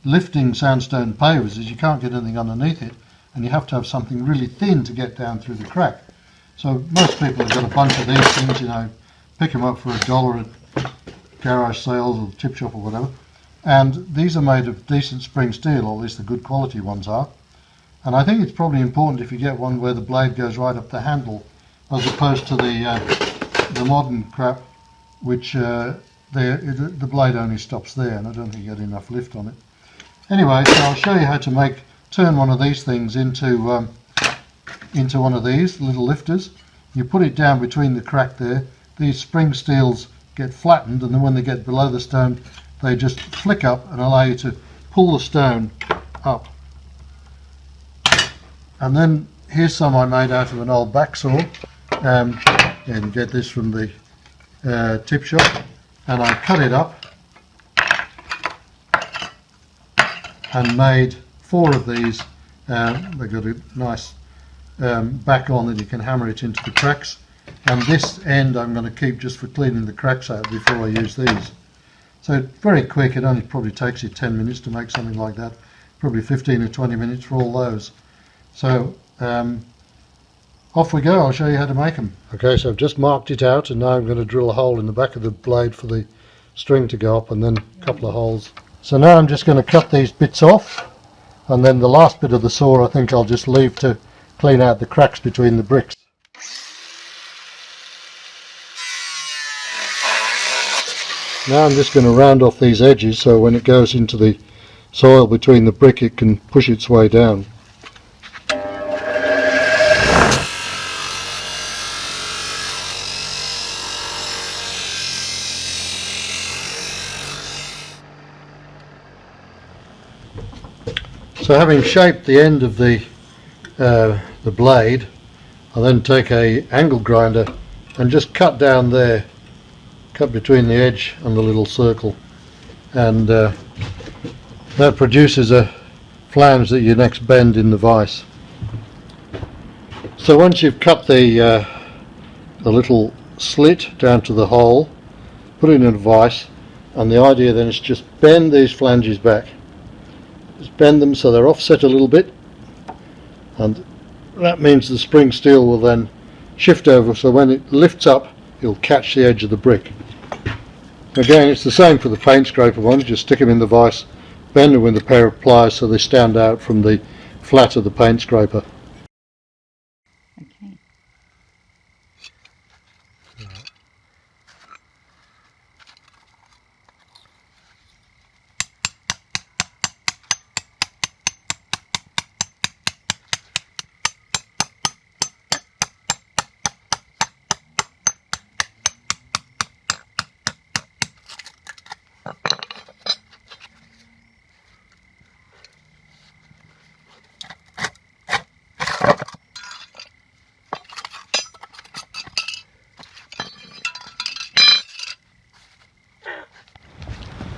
lifting sandstone pavers is you can't get anything underneath it, and you have to have something really thin to get down through the crack. So most people have got a bunch of these things, you know, pick them up for $1 at garage sales or chip shop or whatever. And these are made of decent spring steel, or at least the good quality ones are. And I think it's probably important if you get one where the blade goes right up the handle, as opposed to the modern crap, which the blade only stops there, and I don't think you get enough lift on it. Anyway, so I'll show you how to turn one of these things into one of these little lifters. You put it down between the crack there. These spring steels get flattened, and then when they get below the stone, they just flick up and allow you to pull the stone up. And then here's some I made out of an old backsaw, and get this from the tip shop, and I cut it up and made 4 of these. They've got a nice back on that you can hammer it into the cracks, and this end I'm going to keep just for cleaning the cracks out before I use these. So very quick, it only probably takes you 10 minutes to make something like that, probably 15 or 20 minutes for all those. So off we go, I'll show you how to make them. Okay, so I've just marked it out, and now I'm going to drill a hole in the back of the blade for the string to go up, and then a couple of holes. So now I'm just going to cut these bits off, and then the last bit of the saw I think I'll just leave to clean out the cracks between the bricks. Now I'm just going to round off these edges so when it goes into the soil between the brick it can push its way down. So having shaped the end of the blade, I'll then take a angle grinder and just cut down there, cut between the edge and the little circle, and that produces a flange that you next bend in the vise. So once you've cut the little slit down to the hole, put it in a vise, and the idea then is just bend these flanges back. Just bend them so they're offset a little bit, and that means the spring steel will then shift over, so when it lifts up it'll catch the edge of the brick. Again, it's the same for the paint scraper ones. Just stick them in the vise, bend them with a pair of pliers so they stand out from the flat of the paint scraper. Okay.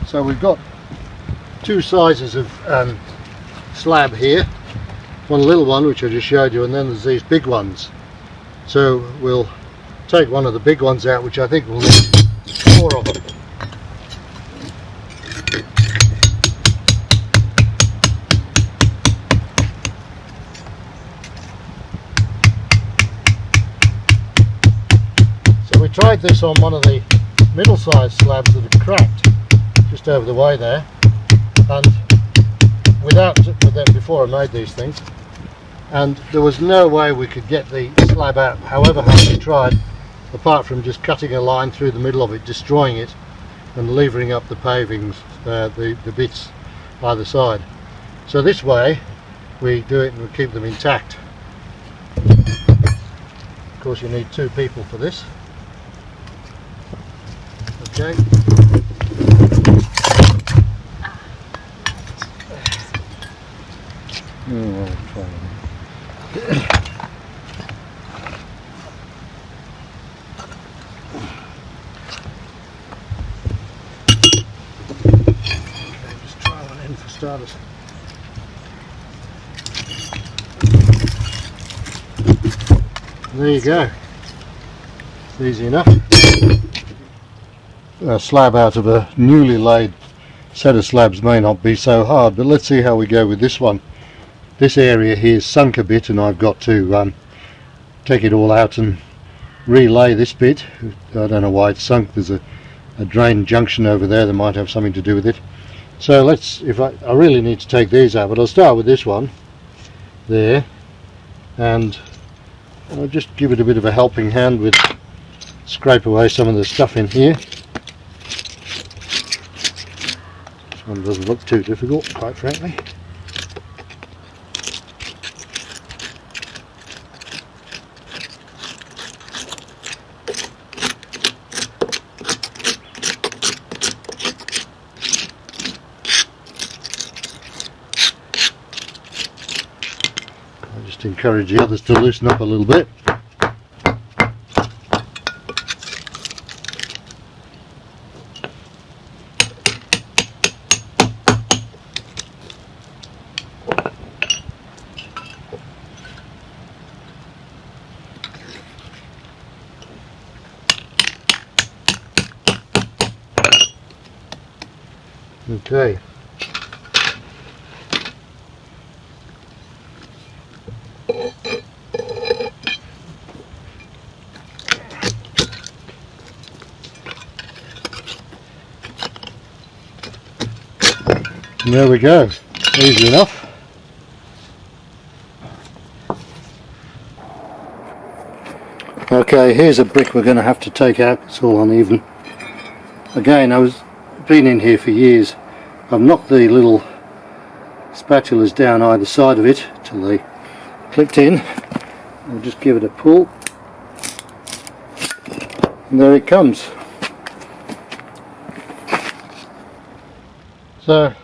So we've got 2 sizes of slab here, one little one which I just showed you, and then there's these big ones. So we'll take one of the big ones out, which I think we'll need 4 of them. So we tried this on one of the middle-sized slabs that had cracked just over the way there, and before I made these things, and there was no way we could get the slab out however hard we tried, apart from just cutting a line through the middle of it, destroying it, and levering up the pavings, the bits either side. So this way we do it and we keep them intact. Of course you need 2 people for this. Okay. I'll try just try one in for starters. There you go. It's easy enough. A slab out of a newly laid set of slabs may not be so hard, but let's see how we go with this one. This area here is sunk a bit and I've got to take it all out and relay this bit. I don't know why it's sunk. There's a drain junction over there that might have something to do with it. So let's, I really need to take these out, but I'll start with this one there, and I'll just give it a bit of a helping hand with scrape away some of the stuff in here. This one doesn't look too difficult, quite frankly. I just encourage the others to loosen up a little bit. Okay. And there we go. Easy enough. Okay, here's a brick we're going to have to take out. It's all uneven. Again, been in here for years. I've knocked the little spatulas down either side of it till they clicked in. I'll just give it a pull, and there it comes. So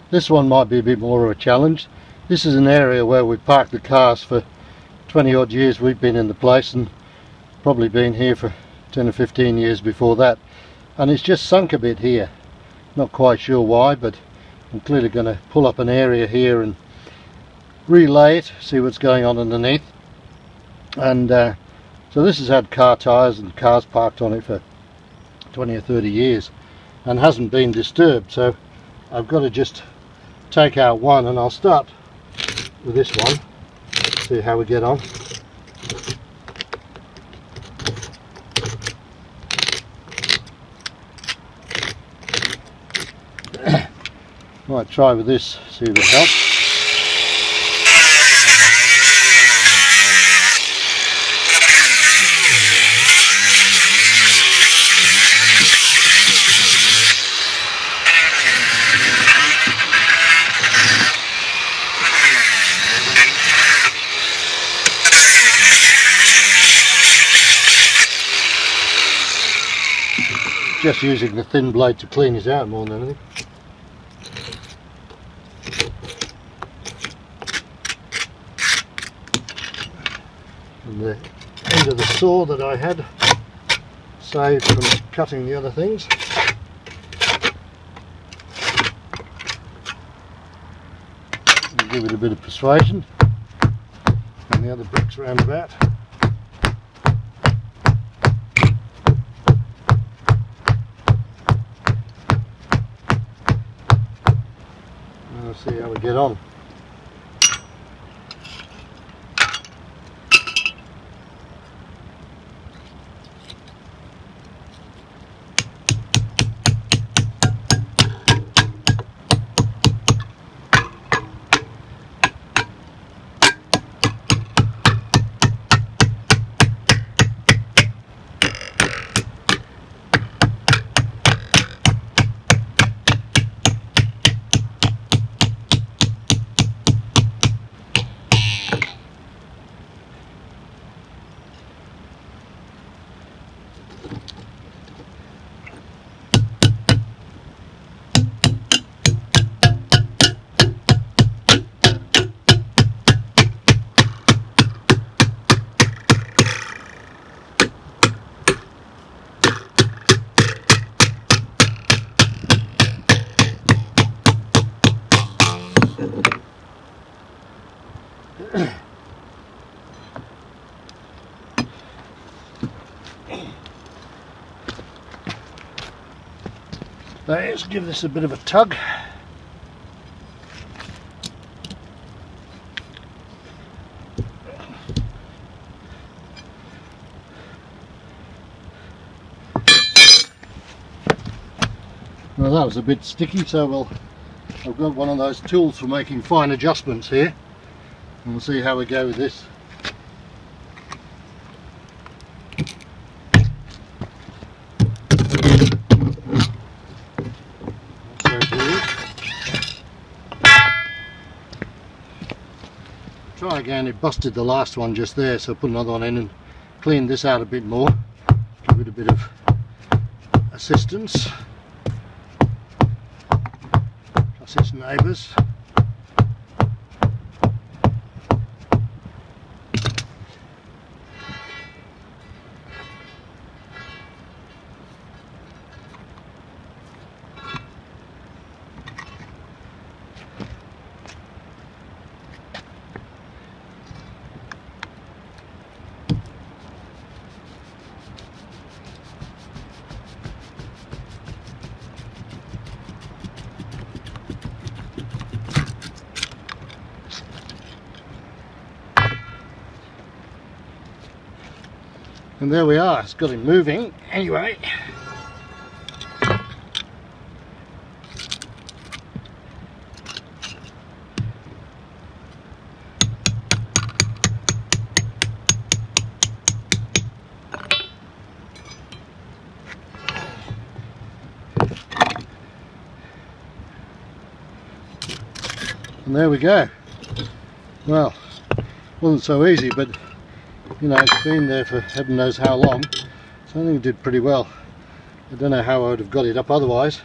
this one might be a bit more of a challenge. This is an area where we've parked the cars for 20 odd years. We've been in the place, and probably been here for 10 or 15 years before that, and it's just sunk a bit here. Not quite sure why, but I'm clearly going to pull up an area here and relay it, see what's going on underneath. And so this has had car tyres and cars parked on it for 20 or 30 years and hasn't been disturbed, so I've got to just take out one, and I'll start with this one, see how we get on. Might try with this, see if it helps. Just using the thin blade to clean it out more than anything. And the end of the saw that I had saved from cutting the other things. And give it a bit of persuasion, and the other bricks round about. We'll see how we get on. Let's give this a bit of a tug. Well, that was a bit sticky, so I've got one of those tools for making fine adjustments here, and we'll see how we go with this. Try again, it busted the last one just there, so put another one in and clean this out a bit more, give it a bit of assistance. Plus its neighbours. And there we are, it's got him moving anyway. And there we go. Well, wasn't so easy, but you know, it's been there for heaven knows how long, so I think it did pretty well. I don't know how I would have got it up otherwise.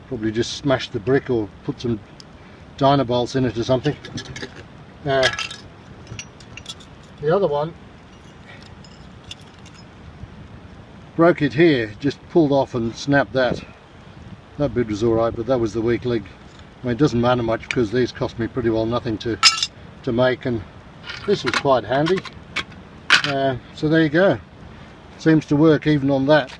Probably just smashed the brick or put some dynabolts in it or something. The other one broke it here, just pulled off and snapped that. That bit was alright, but that was the weak link. I mean, it doesn't matter much because these cost me pretty well nothing to make, and this was quite handy. So there you go. Seems to work even on that.